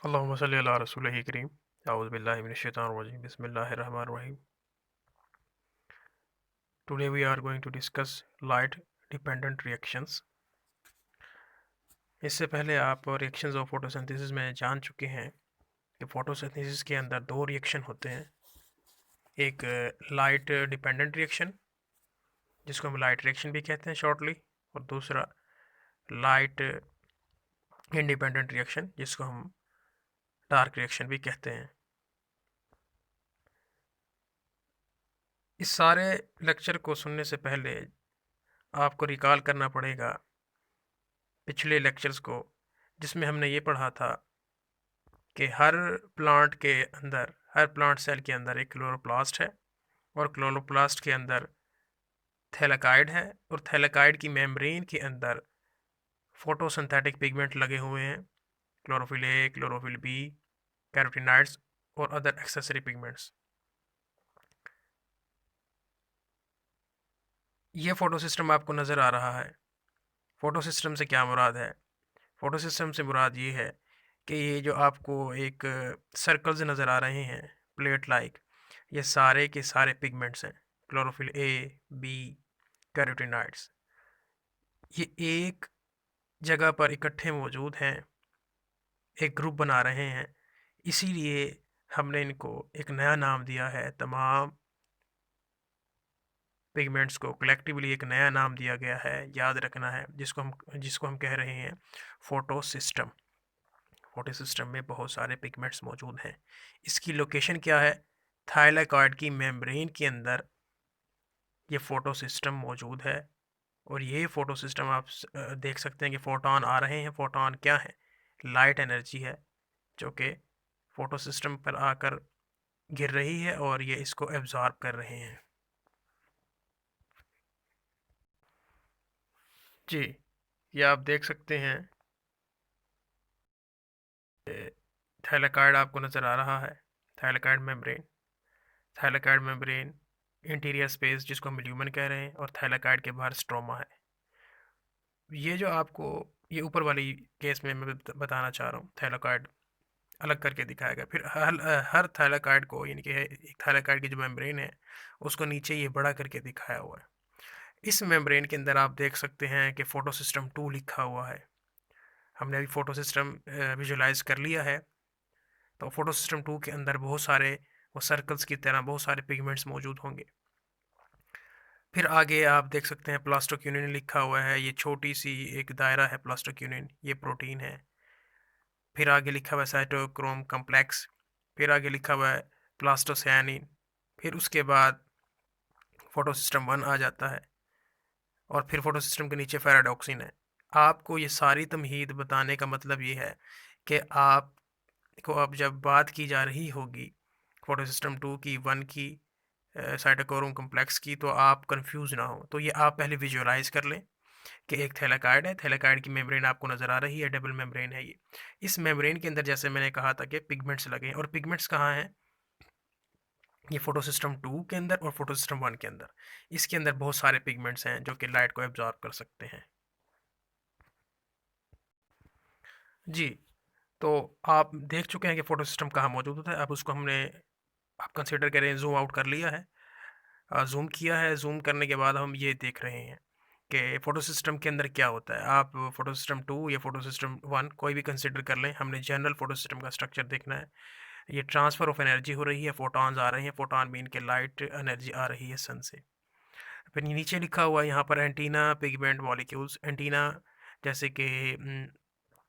अल्लाहुम्मा सल्लि अला रसूलिही करीम। अऊज़ु बिल्लाहि मिनश शैतानिर रजीम। बिस्मिल्लाहिर रहमानिर रहीम। Today we are going to discuss light dependent reactions। इससे पहले आप रिएक्शंस ऑफ फोटोसिंथेसिस में जान चुके हैं कि फोटोसिंथेसिस के अंदर दो रिएक्शन होते हैं। एक लाइट डिपेंडेंट रिएक्शन जिसको हम लाइट रिएक्शन भी कहते हैं शॉर्टली, और दूसरा लाइट इंडिपेंडेंट रिएक्शन जिसको हम डार्क रिएक्शन भी कहते हैं। इस सारे लेक्चर को सुनने से पहले आपको रिकॉल करना पड़ेगा पिछले लेक्चर्स को, जिसमें हमने ये पढ़ा था कि हर प्लांट सेल के अंदर एक क्लोरोप्लास्ट है, और क्लोरोप्लास्ट के अंदर थैलेकाइड है, और थैलेकाइड की मेम्ब्रेन के अंदर फोटोसिंथेटिक पिगमेंट लगे हुए हैं, chlorophyll A, chlorophyll B, carotenoids और अदर एक्सेसरी पिगमेंट्स। ये फोटो सिस्टम आपको नज़र आ रहा है। फोटो सिस्टम से क्या मुराद है? फोटो सिस्टम से मुराद ये है कि ये जो आपको एक सर्कल्स नज़र आ रहे हैं प्लेट लाइक, ये सारे के सारे पिगमेंट्स हैं, क्लोरोफिल ए, बी, कैरोटीनॉइड्स। ये एक जगह पर इकट्ठे मौजूद हैं, एक ग्रुप बना रहे हैं। इसीलिए हमने इनको एक नया नाम दिया है। तमाम पिगमेंट्स को कलेक्टिवली एक नया नाम दिया गया है, याद रखना है, जिसको हम कह रहे हैं फोटो सिस्टम। फोटो सिस्टम में बहुत सारे पिगमेंट्स मौजूद हैं। इसकी लोकेशन क्या है? थाइलाकॉइड की मेम्ब्रेन के अंदर ये फोटो सिस्टम मौजूद है। और ये फोटो सिस्टम आप देख सकते हैं कि फोटोन आ रहे हैं। फोटोन क्या है? लाइट एनर्जी है जो कि फोटो सिस्टम पर आकर गिर रही है और ये इसको एब्जॉर्ब कर रहे हैं। जी, ये आप देख सकते हैं, थैलेकॉइड आपको नज़र आ रहा है। थैलेकॉइड मेम्ब्रेन इंटीरियर स्पेस जिसको हम ल्यूमन कह रहे हैं, और थैलेकॉइड के बाहर स्ट्रोमा है। ये जो आपको ये ऊपर वाली केस में मैं बताना चाह रहा हूँ, थैलेकॉइड अलग करके दिखाया गया। फिर हर थैलेकॉइड को, यानी कि एक थैलेकॉइड की जो मेम्ब्रेन है उसको नीचे ये बड़ा करके दिखाया हुआ है। इस मेम्ब्रेन के अंदर आप देख सकते हैं कि फोटो सिस्टम 2 लिखा हुआ है। हमने अभी फोटो सिस्टम विजुलाइज कर लिया है। तो फोटो सिस्टम 2 के अंदर बहुत सारे वो सर्कल्स की तरह बहुत सारे पिगमेंट्स मौजूद होंगे। फिर आगे आप देख सकते हैं प्लास्टोक्यूनिन लिखा हुआ है। ये छोटी सी एक दायरा है प्लास्टोक्यूनिन, ये प्रोटीन है। फिर आगे लिखा हुआ है साइटोक्रोम कम्प्लेक्स। फिर आगे लिखा हुआ है प्लास्टोसायनिन। फिर उसके बाद फोटो सिस्टम 1 आ जाता है, और फिर फोटो सिस्टम के नीचे फेराडॉक्सिन है। आपको ये सारी तमहीद बताने का मतलब ये है कि आपको अब जब बात की जा रही होगी फोटो सिस्टम 2 की, 1 की, साइटोक्रोम कम्प्लेक्स की, तो आप कंफ्यूज ना हो। तो ये आप पहले विजुअलाइज कर लें कि एक थैलेकॉइड है, थैलेकॉइड की मेम्ब्रेन आपको नज़र आ रही है, डबल मेम्ब्रेन है ये। इस मेम्ब्रेन के अंदर जैसे मैंने कहा था कि पिगमेंट्स लगे हैं, और पिगमेंट्स कहाँ हैं? ये फोटो सिस्टम 2 के अंदर और फोटो सिस्टम 1 के अंदर। इसके अंदर बहुत सारे पिगमेंट्स हैं जो कि लाइट को एब्जॉर्ब कर सकते हैं। जी, तो आप देख चुके हैं कि फोटो सिस्टम कहाँ मौजूद होता है। अब उसको हमने, आप कंसिडर करें, जूम आउट कर लिया है, जूम किया है। जूम करने के बाद हम ये देख रहे हैं कि फ़ोटो सिस्टम के अंदर क्या होता है। आप फ़ोटो सिस्टम 2 या फ़ोटो सिस्टम 1 कोई भी कंसिडर कर लें, हमने जनरल फ़ोटो सिस्टम का स्ट्रक्चर देखना है। ये ट्रांसफ़र ऑफ एनर्जी हो रही है, फ़ोटॉन्स आ रहे हैं, फ़ोटॉन मीन के लाइट एनर्जी आ रही है सन से। फिर नीचे लिखा हुआ है यहाँ पर एंटीना पिगमेंट मॉलिक्यूल्स। एंटीना जैसे कि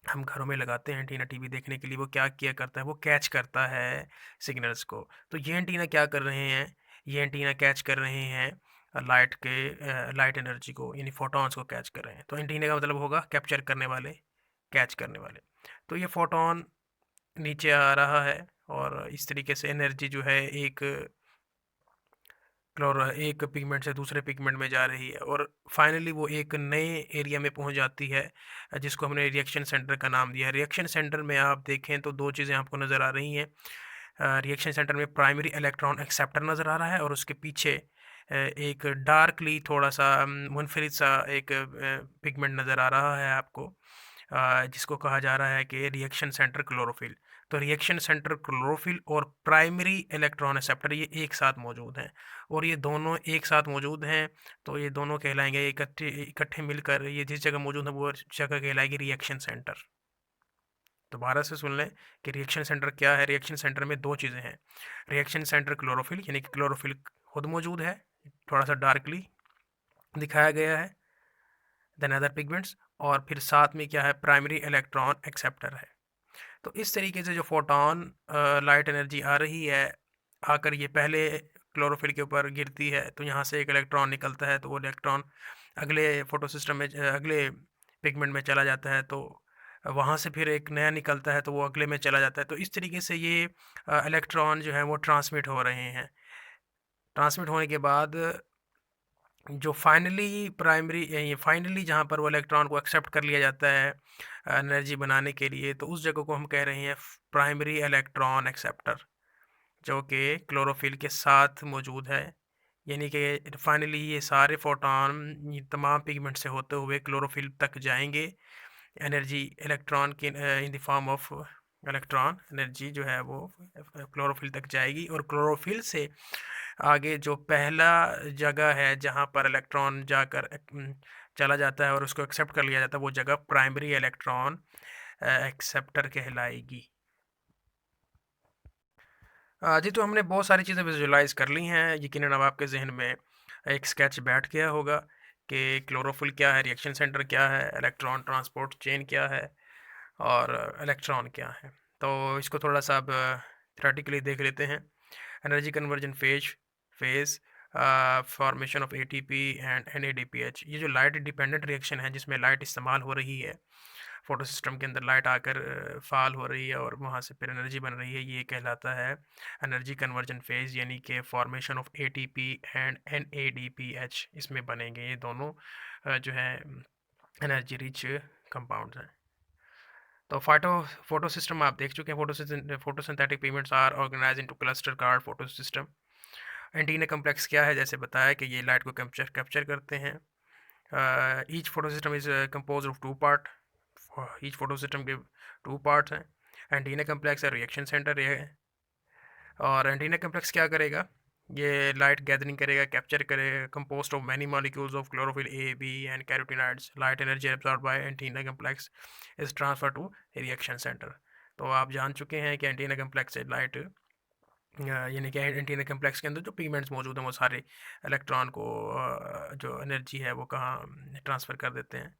हम घरों में लगाते हैं एंटीना टीवी देखने के लिए, वो क्या किया करता है? वो कैच करता है सिग्नल्स को। तो ये एंटीना क्या कर रहे हैं? ये एंटीना कैच कर रहे हैं लाइट एनर्जी को, यानी फोटॉन्स को कैच कर रहे हैं। तो एंटीना का मतलब होगा कैप्चर करने वाले, कैच करने वाले। तो ये फोटोन नीचे आ रहा है, और इस तरीके से एनर्जी जो है एक पिगमेंट से दूसरे पिगमेंट में जा रही है, और फाइनली वो एक नए एरिया में पहुंच जाती है जिसको हमने रिएक्शन सेंटर का नाम दिया है। रिएक्शन सेंटर में आप देखें तो दो चीज़ें आपको नज़र आ रही हैं। रिएक्शन सेंटर में प्राइमरी इलेक्ट्रॉन एक्सेप्टर नज़र आ रहा है, और उसके पीछे एक डार्कली थोड़ा सा मुनफरिद सा एक पिगमेंट नज़र आ रहा है आपको। जिसको कहा जा रहा है कि रिएक्शन सेंटर क्लोरोफिल। तो रिएक्शन सेंटर क्लोरोफिल और प्राइमरी इलेक्ट्रॉन एक्सेप्टर ये एक साथ मौजूद हैं, और ये दोनों एक साथ मौजूद हैं, तो ये दोनों कहलाएंगे इकट्ठे इकट्ठे मिलकर ये जिस जगह मौजूद है वो जगह कहलाएगी रिएक्शन सेंटर। दोबारा से सुन लें कि रिएक्शन सेंटर क्या है। रिएक्शन सेंटर में दो चीज़ें हैं। रिएक्शन सेंटर क्लोरोफिल, यानी कि क्लोरोफिल खुद मौजूद है, थोड़ा सा डार्कली दिखाया गया है देन अदर पिगमेंट्स, और फिर साथ में क्या है, प्राइमरी इलेक्ट्रॉन एक्सेप्टर है। तो इस तरीके से जो फोटोन लाइट एनर्जी आ रही है, आकर ये पहले क्लोरोफिल के ऊपर गिरती है, तो यहाँ से एक इलेक्ट्रॉन निकलता है, तो वो इलेक्ट्रॉन अगले फोटो सिस्टम में अगले पिगमेंट में चला जाता है, तो वहाँ से फिर एक नया निकलता है, तो वो अगले में चला जाता है। तो इस तरीके से ये इलेक्ट्रॉन जो है वो ट्रांसमिट हो रहे हैं। ट्रांसमिट होने के बाद जो फाइनली जहाँ पर वो इलेक्ट्रॉन को एक्सेप्ट कर लिया जाता है एनर्जी बनाने के लिए, तो उस जगह को हम कह रहे हैं प्राइमरी इलेक्ट्रॉन एक्सेप्टर, जो कि क्लोरोफिल के साथ मौजूद है। यानी कि फाइनली ये सारे फोटॉन तमाम पिगमेंट से होते हुए क्लोरोफिल तक जाएंगे। एनर्जी इलेक्ट्रॉन की in the form of electron energy जो है वो क्लोरोफिल तक जाएगी, और क्लोरोफिल से आगे जो पहला जगह है जहाँ पर इलेक्ट्रॉन जाकर चला जाता है और उसको एक्सेप्ट कर लिया जाता है, वो जगह प्राइमरी इलेक्ट्रॉन एक्सेप्टर कहलाएगी। जी, तो हमने बहुत सारी चीज़ें विजुलाइज कर ली हैं। यकीनन अब आपके जहन में एक स्केच बैठ गया होगा कि क्लोरोफिल क्या है, रिएक्शन सेंटर क्या है, इलेक्ट्रॉन ट्रांसपोर्ट चेन क्या है, और इलेक्ट्रॉन क्या है। तो इसको थोड़ा सा अब थ्योरेटिकली देख लेते हैं। Energy conversion phase formation of ATP and NADPH, ये जो लाइट डिपेंडेंट रिएक्शन है जिसमें लाइट इस्तेमाल हो रही है, फोटो सिस्टम के अंदर लाइट आकर फाल हो रही है और वहाँ से फिर एनर्जी बन रही है, ये कहलाता है एनर्जी कन्वर्जन फेज, यानी कि formation of ATP and NADPH इसमें बनेंगे। ये दोनों जो है एनर्जी रिच कंपाउंड्स हैं। तो फोटो सिस्टम आप देख चुके हैं। Photosynthetic pigments are organise into cluster called photosystem. Antenna complex क्या है, जैसे बताया कि ये लाइट को कैप्चर करते हैं। Each photosystem is compose of 2 part. Each photosystem के 2 पार्ट्स हैं। एंटीना कम्प्लेक्स है, रिएक्शन सेंटर ये है। और एंटीना कम्प्लेक्स क्या करेगा, ये लाइट गैदरिंग करेगा, कैप्चर करेगा, composed of many molecules of chlorophyll A, B and carotenoids. Light energy absorb by antenna complex is transfer to reaction centre. तो आप जान चुके हैं कि एंटीना कम्प्लेक्स से लाइट यानी कि एंटीना कम्प्लेक्स के अंदर जो पिगमेंट्स मौजूद हैं वो सारे इलेक्ट्रॉन को जो एनर्जी है वो कहाँ ट्रांसफ़र कर देते हैं,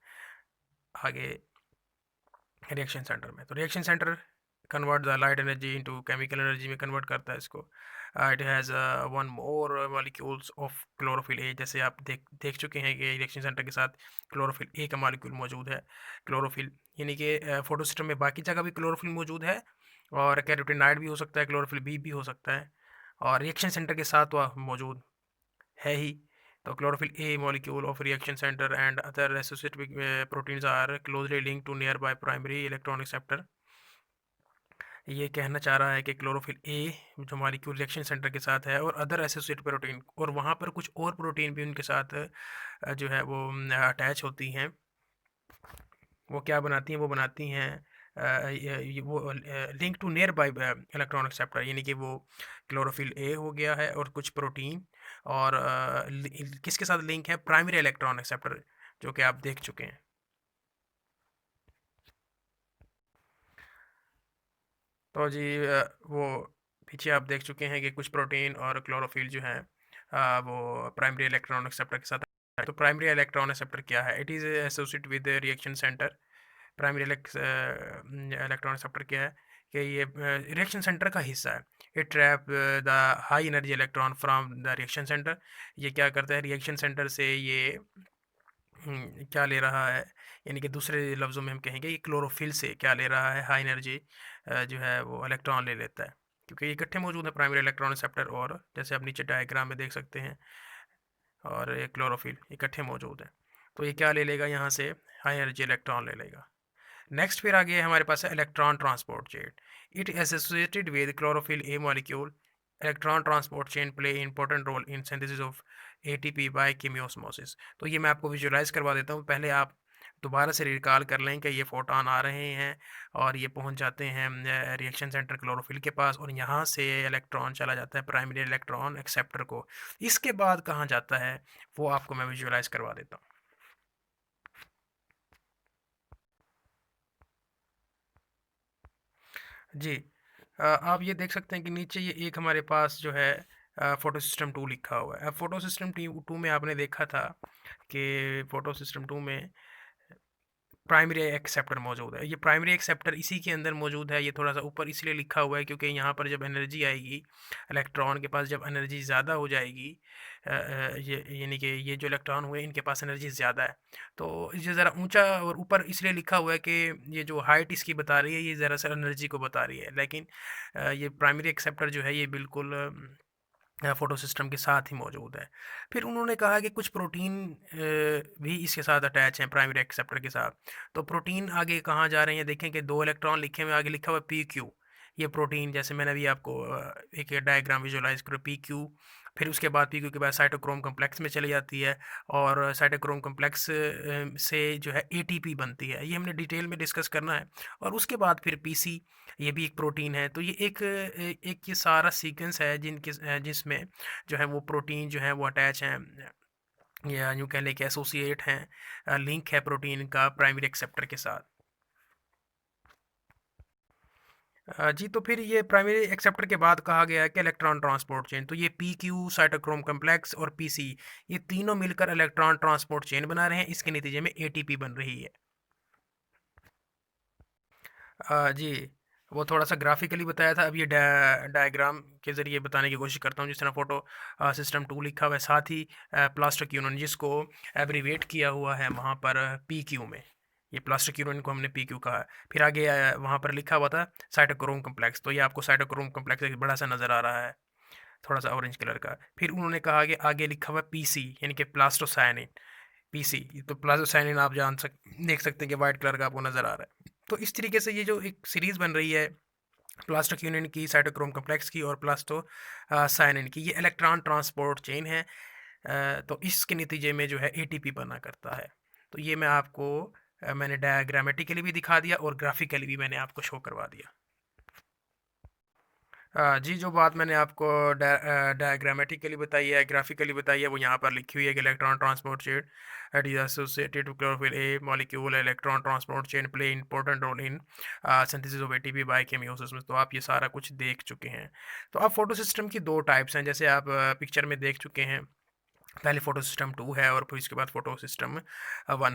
आगे रिएक्शन सेंटर में। तो reaction centre convert the light energy into chemical energy में कन्वर्ट करता है इसको। It has one more molecules of chlorophyll a, जैसे आप देख चुके हैं कि रिएक्शन सेंटर के साथ क्लोरोफिल ए का मॉलिक्यूल मौजूद है। क्लोरोफिल यानी कि फोटो सिस्टम में बाकी जगह भी क्लोरोफिल मौजूद है, और कैरोटीनॉइड भी हो सकता है, क्लोरोफिल बी भी हो सकता है, और रिएक्शन सेंटर के साथ वह मौजूद है ही। तो chlorophyll A molecule of reaction centre and other associated proteins are closely linked to nearby primary electron acceptor. ये कहना चाह रहा है कि क्लोरोफिल ए जो मॉलिक्यूल रिएक्शन सेंटर के साथ है, और अदर एसोसिएटेड प्रोटीन, और वहाँ पर कुछ और प्रोटीन भी उनके साथ जो है वो अटैच होती हैं। वो क्या बनाती हैं, वो बनाती हैं वो link to nearby electron acceptor, यानी कि वो क्लोरोफिल ए हो गया है और कुछ प्रोटीन, और किसके साथ लिंक है, प्राइमरी इलेक्ट्रॉन एक्सेप्टर, जो कि आप देख चुके हैं। तो जी वो पीछे आप देख चुके हैं कि कुछ प्रोटीन और क्लोरोफिल जो है वो प्राइमरी इलेक्ट्रॉन एक्सेप्टर के साथ है। तो प्राइमरी इलेक्ट्रॉन एक्सेप्टर क्या है, it is associated with reaction centre. Primary electron acceptor क्या है कि ये रिएक्शन सेंटर का हिस्सा है। It trap the high energy electron from the reaction centre. ये क्या करता है, रिएक्शन सेंटर से ये क्या ले रहा है, यानी कि दूसरे लफ्ज़ों में हम कहेंगे कि क्लोरोफिल से क्या ले रहा है, हाई एनर्जी जो है वो इलेक्ट्रॉन ले लेता है, क्योंकि ये इकट्ठे मौजूद है प्राइमरी इलेक्ट्रॉन रिसेप्टर, और जैसे आप नीचे डायग्राम में देख सकते हैं, और ये क्लोरोफिल इकट्ठे मौजूद है। तो ये क्या ले लेगा, यहाँ से हाई एनर्जी इलेक्ट्रॉन ले लेगा। नेक्स्ट फिर आगे हमारे पास है electron transport chain. It associated with chlorophyll A molecule. Electron transport chain play important role in synthesis of ATP by chemiosmosis. तो ये मैं आपको विजुलाइज करवा देता हूँ, पहले आप दोबारा से रिकॉल कर लें कि ये फोटॉन आ रहे हैं और ये पहुंच जाते हैं रिएक्शन सेंटर क्लोरोफिल के पास, और यहाँ से इलेक्ट्रॉन चला जाता है प्राइमरी इलेक्ट्रॉन एक्सेप्टर को। इसके बाद कहाँ जाता है वो आपको मैं विजुअलाइज करवा देता हूँ। जी, आप ये देख सकते हैं कि नीचे ये एक हमारे पास जो है फोटो सिस्टम 2 लिखा हुआ है। अब फोटो सिस्टम 2 में आपने देखा था कि फोटो सिस्टम 2 में प्राइमरी एक्सेप्टर मौजूद है। ये प्राइमरी एक्सेप्टर इसी के अंदर मौजूद है। ये थोड़ा सा ऊपर इसलिए लिखा हुआ है क्योंकि यहाँ पर जब एनर्जी आएगी इलेक्ट्रॉन के पास, जब एनर्जी ज़्यादा हो जाएगी, ये यानी कि ये जो इलेक्ट्रॉन हुए इनके पास एनर्जी ज़्यादा है, तो ये ज़रा ऊंचा और ऊपर इसलिए लिखा हुआ है कि ये जो हाइट इसकी बता रही है ये ज़रा सा एनर्जी को बता रही है। लेकिन ये प्राइमरी एक्सेप्टर जो है ये बिल्कुल फ़ोटो सिस्टम के साथ ही मौजूद है। फिर उन्होंने कहा कि कुछ प्रोटीन भी इसके साथ अटैच हैं प्राइमरी एक्सेप्टर के साथ। तो प्रोटीन आगे कहाँ जा रहे हैं, देखें कि 2 इलेक्ट्रॉन लिखे हुए, आगे लिखा हुआ है PQ। ये प्रोटीन, जैसे मैंने अभी आपको एक डायग्राम विजुअलाइज करो, PQ, फिर उसके बाद PQ के बाद साइटोक्रोम कॉम्प्लेक्स में चली जाती है, और साइटोक्रोम कॉम्प्लेक्स से जो है ATP बनती है। ये हमने डिटेल में डिस्कस करना है। और उसके बाद फिर PC, ये भी एक प्रोटीन है। तो ये एक ये सारा सीक्वेंस है जिसमें जो है वो प्रोटीन जो है वो अटैच हैं, या यूँ कह लें कि एसोसिएट हैं, लिंक है प्रोटीन का प्राइमरी एक्सेप्टर के साथ। जी, तो फिर ये प्राइमरी एक्सेप्टर के बाद कहा गया है कि इलेक्ट्रॉन ट्रांसपोर्ट चेन, तो ये PQ, साइटोक्रोम कॉम्प्लेक्स और PC, ये तीनों मिलकर इलेक्ट्रॉन ट्रांसपोर्ट चेन बना रहे हैं। इसके नतीजे में ATP बन रही है। जी, वो थोड़ा-सा ग्राफ़िकली बताया था, अब ये डायग्राम के ज़रिए बताने की कोशिश करता हूँ। जिस तरह फ़ोटो सिस्टम 2 लिखा हुआ है, साथ ही प्लास्टिक यूनियन जिसको एब्रीविएट किया हुआ है वहाँ पर PQ में। ये प्लास्टिक यूनियन को हमने PQ कहा है। फिर आगे वहाँ पर लिखा हुआ था साइटोक्रोम कॉम्प्लेक्स, तो ये आपको साइटोक्रोम कॉम्प्लेक्स एक बड़ा-सा नज़र आ रहा है, थोड़ा-सा ऑरेंज कलर का। फिर उन्होंने कहा कि आगे लिखा हुआ है PC, यानी कि प्लास्टोसायनिन। PC, तो प्लास्टोसायनिन आप देख सकते हैं कि वाइट कलर का आपको नज़र आ रहा है। तो इस तरीके से ये जो एक सीरीज़ बन रही है प्लास्टिक यूनियन की, साइटोक्रोम कॉम्प्लेक्स की और प्लास्टो साइनिन की, ये इलेक्ट्रॉन ट्रांसपोर्ट चेन है। तो इसके नतीजे में जो है ATP बना करता है। तो ये मैं आपको मैंने डायग्रामेटिकली भी दिखा दिया और ग्राफिकली भी मैंने आपको शो करवा दिया। जी, जो बात मैंने आपको डायग्रामेटिकली बताई है, ग्राफिकली बताई है, वो यहाँ पर लिखी हुई है कि electron transport chain it is associated to chlorophyll A molecule, electron transport chain play important role in synthesis of ATP by केमियोसिस में। तो आप ये सारा कुछ देख चुके हैं। तो अब फोटो सिस्टम की 2 टाइप्स हैं, जैसे आप पिक्चर में देख चुके हैं। पहले फोटो सिस्टम 2 है और फिर इसके बाद फोटो सिस्टम 1 है।